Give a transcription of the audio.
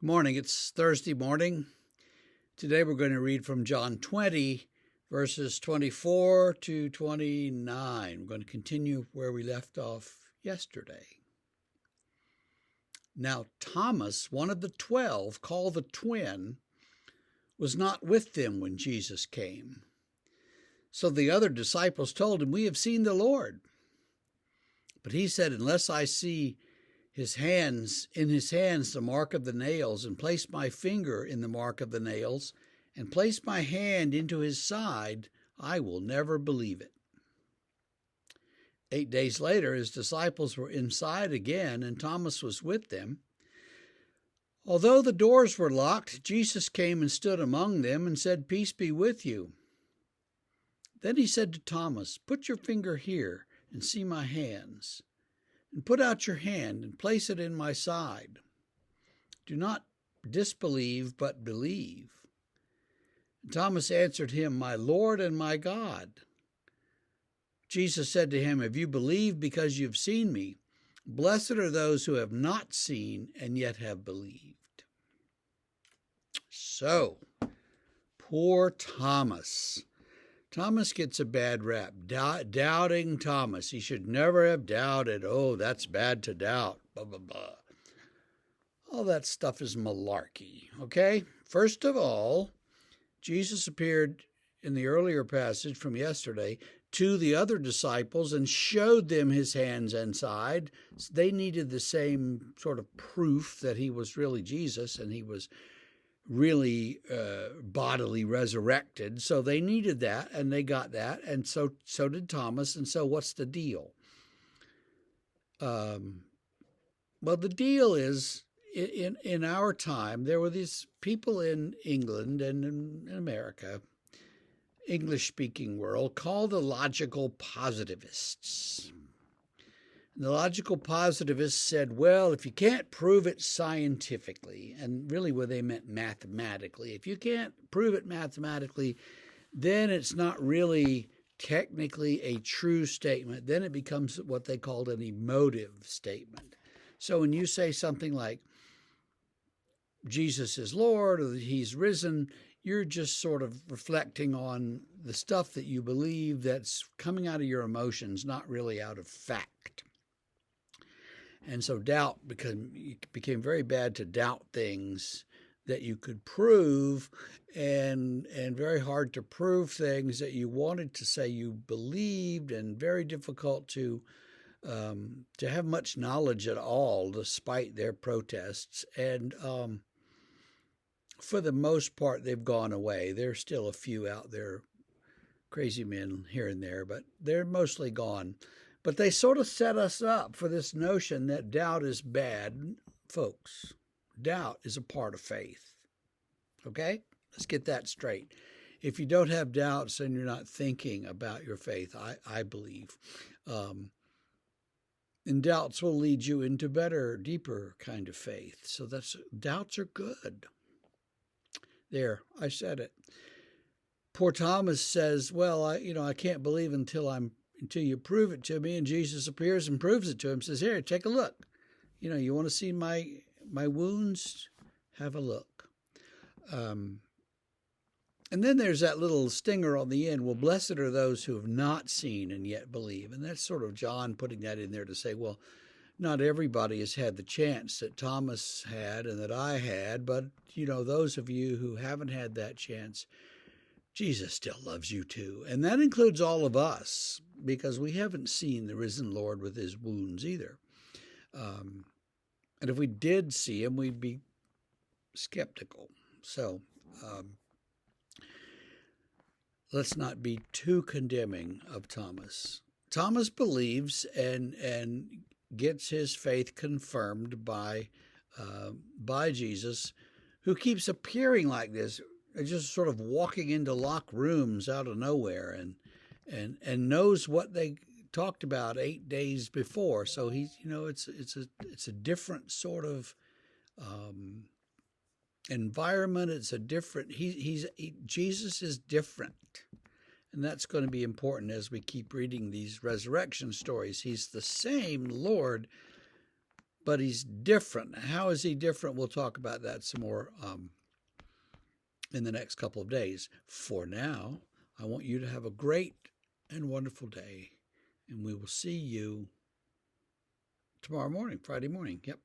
Good morning. It's Thursday morning. Today we're going to read from John 20, verses 24 to 29. We're going to continue where we left off yesterday. Now Thomas, one of the 12, called the twin, was not with them when Jesus came. So the other disciples told him, "We have seen the Lord." But he said, "Unless I see in his hands the mark of the nails, and place my finger in the mark of the nails, and place my hand into his side, I will never believe it." 8 days later, his disciples were inside again, and Thomas was with them. Although the doors were locked, Jesus came and stood among them and said, "Peace be with you." Then he said to Thomas, "Put your finger here and see my hands, and put out your hand and place it in my side. Do not disbelieve, but believe." And Thomas answered him, "My Lord and my God." Jesus said to him, "Have you believed because you've seen me? Blessed are those who have not seen and yet have believed." So, poor Thomas. Thomas gets a bad rap. Doubting Thomas. He should never have doubted. Oh, that's bad to doubt. Blah, blah, blah. All that stuff is malarkey, okay? First of all, Jesus appeared in the earlier passage from yesterday to the other disciples and showed them his hands and side. They needed the same sort of proof that he was really Jesus and he was really bodily resurrected. So they needed that, and they got that, and so did Thomas. And so what's the deal? Well, the deal is, in our time, there were these people in England and in America, English-speaking world, called the logical positivists. And the logical positivists said, well, if you can't prove it scientifically, and really what they meant mathematically, if you can't prove it mathematically, then it's not really technically a true statement. Then it becomes what they called an emotive statement. So when you say something like, Jesus is Lord, or he's risen, you're just sort of reflecting on the stuff that you believe that's coming out of your emotions, not really out of fact. And so doubt became very bad to doubt things that you could prove, and very hard to prove things that you wanted to say you believed, and very difficult to have much knowledge at all, despite their protests. And for the most part, they've gone away. There's still a few out there, crazy men here and there, but they're mostly gone. But they sort of set us up for this notion that doubt is bad. Folks, doubt is a part of faith. Okay? Let's get that straight. If you don't have doubts, then you're not thinking about your faith, I believe. And doubts will lead you into better, deeper kind of faith. So doubts are good. There, I said it. Poor Thomas says, well, I can't believe until you prove it to me. And Jesus appears and proves it to him, says, here, take a look. You want to see my wounds? Have a look. And then there's that little stinger on the end. Well, blessed are those who have not seen and yet believe. And that's sort of John putting that in there to say, well, not everybody has had the chance that Thomas had and that I had. But, those of you who haven't had that chance, Jesus still loves you too. And that includes all of us, because we haven't seen the risen Lord with his wounds either. And if we did see him, we'd be skeptical. So let's not be too condemning of Thomas. Thomas believes and gets his faith confirmed by Jesus, who keeps appearing like this, just sort of walking into locked rooms out of nowhere, and knows what they talked about 8 days before. So he's, it's a different sort of environment. It's a different. Jesus is different, and that's going to be important as we keep reading these resurrection stories. He's the same Lord, but he's different. How is he different? We'll talk about that some more in the next couple of days. For now, I want you to have a great and wonderful day, and we will see you tomorrow morning, Friday morning. Yep.